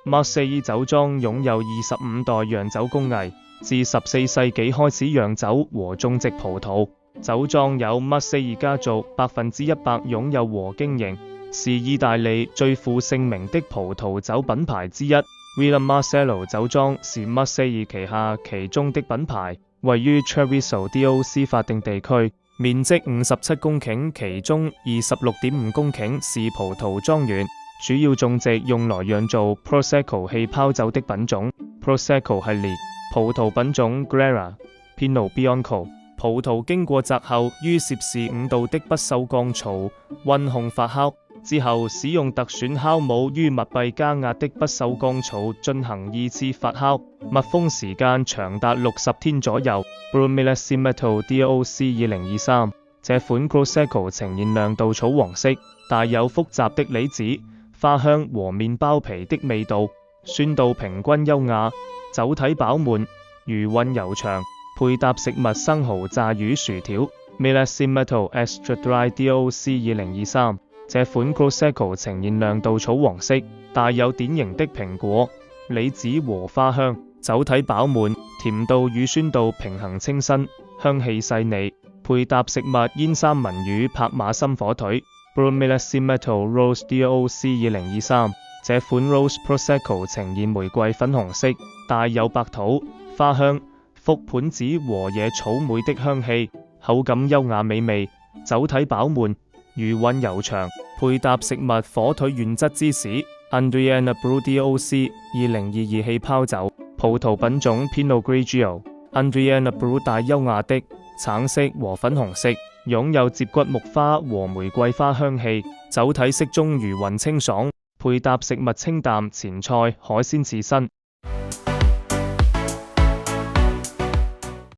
馬塞爾酒莊擁有25代釀酒工藝，自14世紀開始釀酒和種植葡萄。酒莊由馬塞爾家族100%擁有和經營，是意大利最負盛名的葡萄酒品牌之一。Villa Marcello 酒莊是馬塞爾旗下其中的品牌，位於 Treviso DOC 法定地區，面積57公頃，其中26.5公頃是葡萄莊園，主要種植用來釀造 Prosecco 氣泡酒的品種。Prosecco 系列葡萄品種 Glera、Pinot Bianco。葡萄經過摘後於攝氏5度的不鏽鋼槽溫控發酵之後，使用特選酵母於密閉加壓的不鏽鋼槽進行2次發酵，密封時間長達60天左右。Brunellesimo DOC 2023，這款 Prosecco 呈現亮度草黃色，帶有複雜的梨子、花香和麵包皮的味道，酸度平均優雅，酒體飽滿，餘韻悠長。配搭食物生蠔、炸魚、薯條。Millesimo Extra Dry DOC 2023，這款 Prosecco 呈現亮度草黃色，帶有典型的蘋果、梨子和花香，酒體飽滿，甜度與酸度平衡清新，香氣細膩。配搭食物煙三文魚、帕馬森火腿。Brunellesimo Rose DOC 2023，這款 Rose Prosecco 呈現玫瑰粉紅色，帶有白桃、花香、覆盆子和野草莓的香氣，口感優雅美味，酒體飽滿，餘韻悠長。配搭食物火腿原質芝士。Andriana Bru DOC 2022氣泡酒，葡萄品種 Pinot Grigio。Andriana Bru 帶優雅的橙色和粉紅色，擁有接骨木花和玫瑰花香氣，酒體適中，餘韻清爽。配搭食物清淡前菜、海鮮刺身。